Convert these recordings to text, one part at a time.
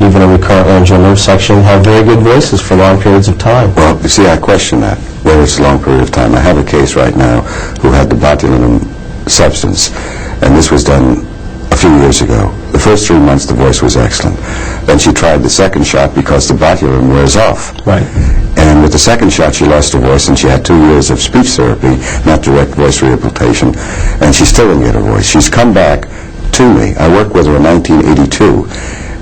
even a recurrent laryngeal nerve section, have very good voices for long periods of time. Well, you see, I question that, whether it's a long period of time. I have a case right now who had the botulinum substance, and this was done a few years ago. The first 3 months, the voice was excellent. Then she tried the second shot because the botulinum wears off. Right. And with the second shot, she lost her voice, and she had 2 years of speech therapy, not direct voice rehabilitation, and she still didn't get her voice. She's come back to me. I worked with her in 1982,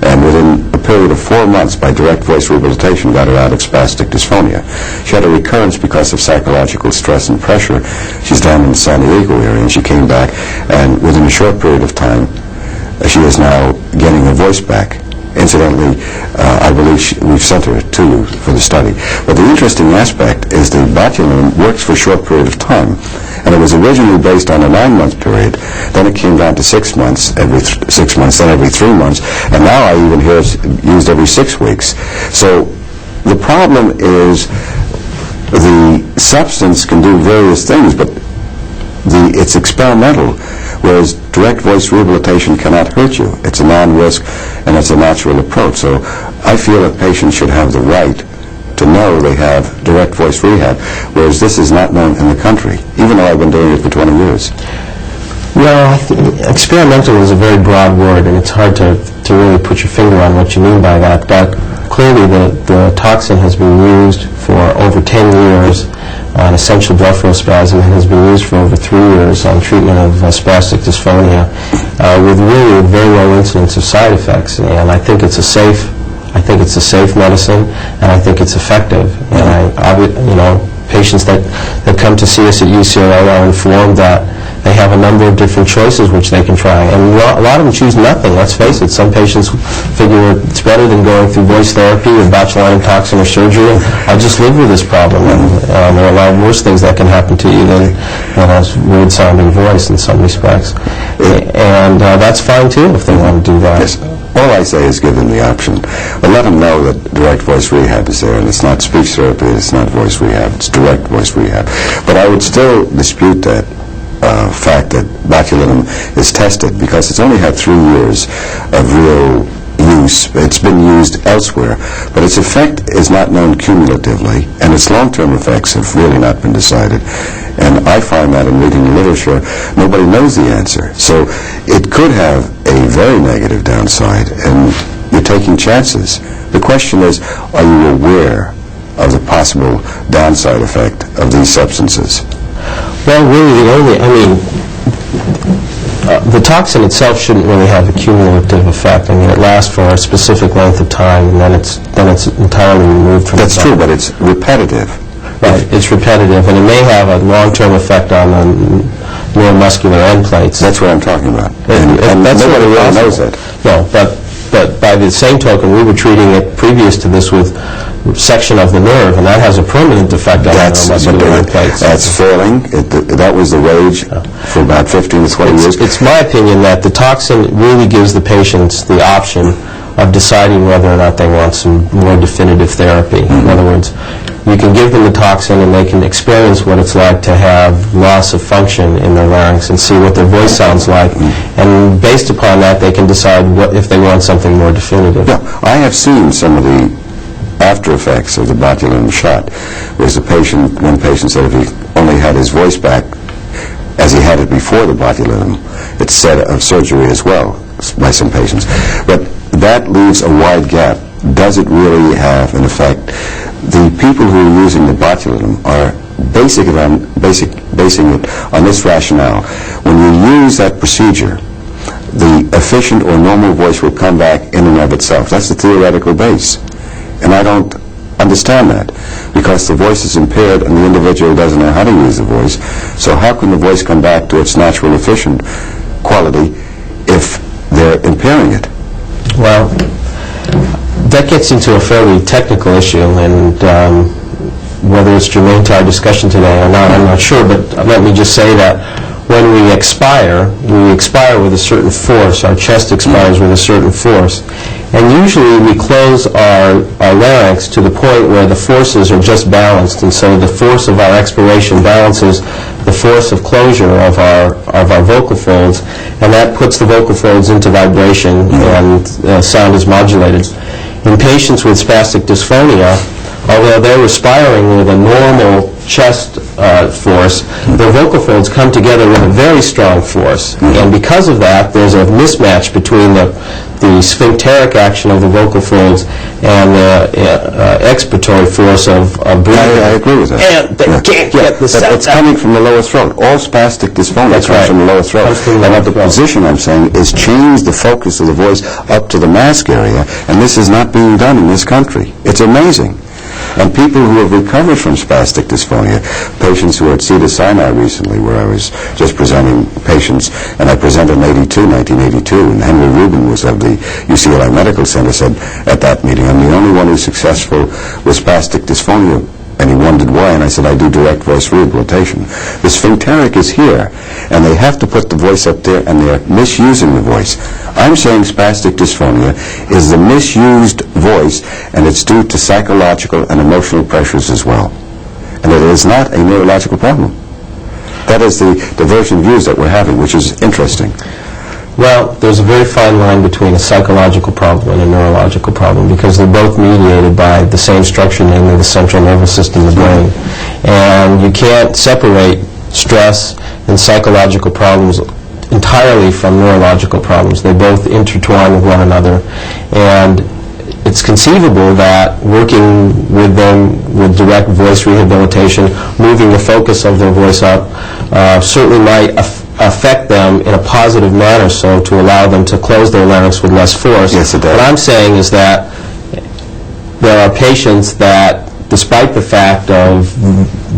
and within a period of 4 months, by direct voice rehabilitation, got her out of spastic dysphonia. She had a recurrence because of psychological stress and pressure. She's down in the San Diego area, and she came back, and within a short period of time, she is now getting her voice back. Incidentally, I believe we've sent her to you for the study. But the interesting aspect is the botulinum works for a short period of time, and it was originally based on a 9-month period. Then it came down to 6 months, every 6 months, then every 3 months, and now I even hear it's used every 6 weeks. So the problem is the substance can do various things, but it's experimental, whereas direct voice rehabilitation cannot hurt you. It's a non-risk, and it's a natural approach. So I feel that patients should have the right to know they have direct voice rehab, whereas this is not known in the country, even though I've been doing it for 20 years. Well, experimental is a very broad word, and it's hard to really put your finger on what you mean by that. But clearly the toxin has been used for over 10 years on essential blepharospasm, and has been used for over 3 years on treatment of spastic dysphonia, with really a very low incidence of side effects. And I think it's a safe medicine, and I think it's effective. And patients that come to see us at UCLA are informed that they have a number of different choices which they can try. And a lot of them choose nothing, let's face it. Some patients figure it's better than going through voice therapy with botulinum toxin or surgery. I'll just live with this problem. And there are a lot of worse things that can happen to you than a weird-sounding voice in some respects. And that's fine, too, if they want to do that. Yes. All I say is give them the option. But let them know that direct voice rehab is there, and it's not speech therapy, it's not voice rehab, it's direct voice rehab. But I would still dispute that fact that botulinum is tested, because it's only had 3 years of real use. It's been used elsewhere, but its effect is not known cumulatively, and its long-term effects have really not been decided. And I find that in reading the literature, nobody knows the answer. So it could have a very negative downside, and you're taking chances. The question is, are you aware of the possible downside effect of these substances? Well, really, the toxin itself shouldn't really have a cumulative effect. I mean, it lasts for a specific length of time, and then it's entirely removed from the body. That's true, but it's repetitive. Right, it's repetitive, and it may have a long-term effect on the neuromuscular end plates. That's what I'm talking about. And nobody really knows that. No, but by the same token, we were treating it previous to this with section of the nerve, and that has a permanent effect on the neuromuscular end plates. That's failing. That was the rage for about 15 to 20 years. It's my opinion that the toxin really gives the patients the option of deciding whether or not they want some more definitive therapy. In other words, you can give them the toxin and they can experience what it's like to have loss of function in their larynx and see what their voice sounds like. And based upon that, they can decide if they want something more definitive. Yeah, I have seen some of the after effects of the botulinum shot. Whereas one patient said if he only had his voice back as he had it before the botulinum, it's said of surgery as well by some patients. But that leaves a wide gap. Does it really have an effect? The people who are using the botulinum are basing it on this rationale. When you use that procedure, the efficient or normal voice will come back in and of itself. That's the theoretical base. And I don't understand that, because the voice is impaired and the individual doesn't know how to use the voice. So how can the voice come back to its natural efficient quality if they're impairing it? Well, that gets into a fairly technical issue, and whether it's germane to our discussion today or not, I'm not sure, but let me just say that when we expire with a certain force. Our chest expires with a certain force, And usually we close our larynx to the point where the forces are just balanced, and so the force of our expiration balances the force of closure of our vocal folds, and that puts the vocal folds into vibration, and sound is modulated. In patients with spastic dysphonia, although they're respiring with a normal chest force, their vocal folds come together with a very strong force. And because of that, there's a mismatch between the sphincteric action of the vocal folds and the expiratory force of breathing. I agree with that. And they can't get the sound. But it's coming from the lower throat. All spastic dysphonia comes from the lower throat. And the position I'm saying is change the focus of the voice up to the mask area, and this is not being done in this country. It's amazing. And people who have recovered from spastic dysphonia, patients who were at Cedars-Sinai recently, where I was just presenting patients, and I presented in 1982, and Henry Rubin was of the UCLA Medical Center, said at that meeting, I'm the only one who's successful with spastic dysphonia. And he wondered why, and I said, I do direct voice rehabilitation. The sphincteric is here, and they have to put the voice up there, and they're misusing the voice. I'm saying spastic dysphonia is the misused voice, and it's due to psychological and emotional pressures as well. And it is not a neurological problem. That is the divergent views that we're having, which is interesting. Well, there's a very fine line between a psychological problem and a neurological problem, because they're both mediated by the same structure, namely the central nervous system, the brain. And you can't separate stress and psychological problems entirely from neurological problems. They both intertwine with one another. And it's conceivable that working with them with direct voice rehabilitation, moving the focus of their voice up, certainly might affect them in a positive manner, so to allow them to close their larynx with less force. Yes, it does. What I'm saying is that there are patients that, despite the fact of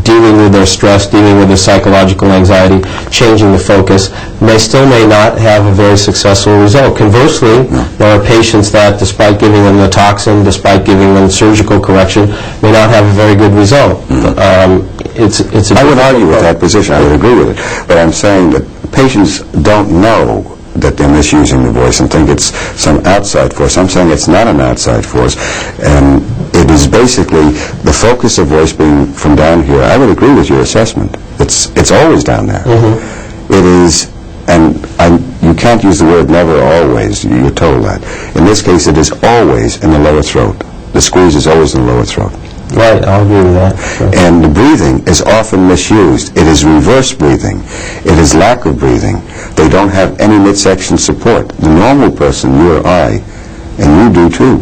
dealing with their stress, dealing with their psychological anxiety, changing the focus, they still may not have a very successful result. Conversely, there are patients that, despite giving them the toxin, despite giving them surgical correction, may not have a very good result. I would argue with that position. I would agree with it. But I'm saying that patients don't know that they're misusing the voice and think it's some outside force. I'm saying it's not an outside force, and it is basically the focus of voice being from down here. I would agree with your assessment. It's always down there. It is, and you can't use the word never always. You're told that. In this case, it is always in the lower throat. The squeeze is always in the lower throat. Right, I'll agree with that. Sure. And the breathing is often misused. It is reverse breathing. It is lack of breathing. They don't have any midsection support. The normal person, you or I, and you do too,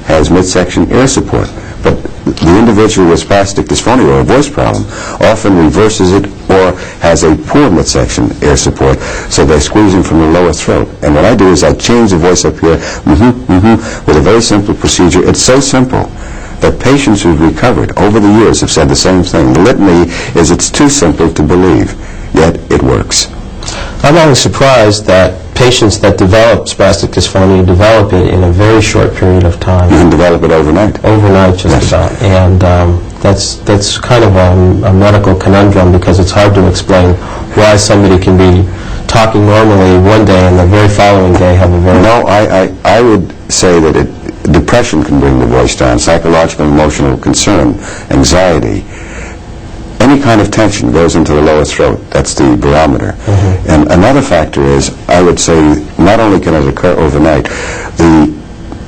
has midsection air support. But the individual with spastic dysphonia or a voice problem often reverses it or has a poor midsection air support, so they're squeezing from the lower throat. And what I do is I change the voice up here with a very simple procedure. It's so simple that patients who've recovered over the years have said the same thing. The litany is it's too simple to believe, yet it works. I'm always surprised that patients that develop spastic dysphonia develop it in a very short period of time. You can develop it overnight. Overnight, just about. And that's kind of a medical conundrum, because it's hard to explain why somebody can be talking normally one day and the very following day have a very... No, I would say that depression can bring the voice down, psychological and emotional concern, anxiety. Any kind of tension goes into the lower throat. That's the barometer. And another factor is, I would say, not only can it occur overnight, the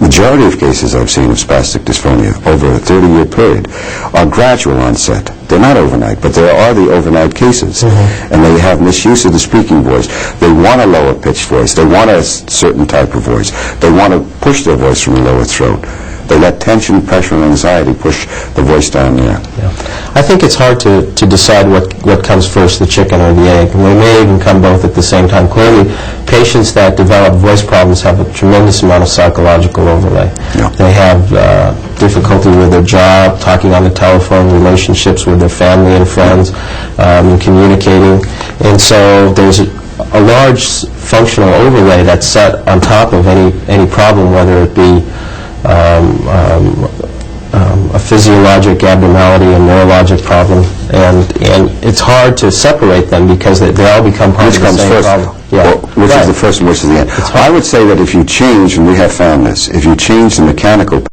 majority of cases I've seen of spastic dysphonia over a 30-year period are gradual onset. They're not overnight, but there are the overnight cases. And they have misuse of the speaking voice. They want a lower pitched voice. They want a certain type of voice. They want to push their voice from the lower throat. They let tension, pressure, and anxiety push the voice down there. I think it's hard to decide what comes first, the chicken or the egg. And they may even come both at the same time. Clearly, patients that develop voice problems have a tremendous amount of psychological overlay. They have difficulty with their job, talking on the telephone, relationships with their family and friends, communicating. And so there's a large functional overlay that's set on top of any problem, whether it be a physiologic abnormality, a neurologic problem, And it's hard to separate them because they all become part Which of the comes same first? problem. Well, which is the first and which is the end? I would say that if you change, and we have found this, if you change the mechanical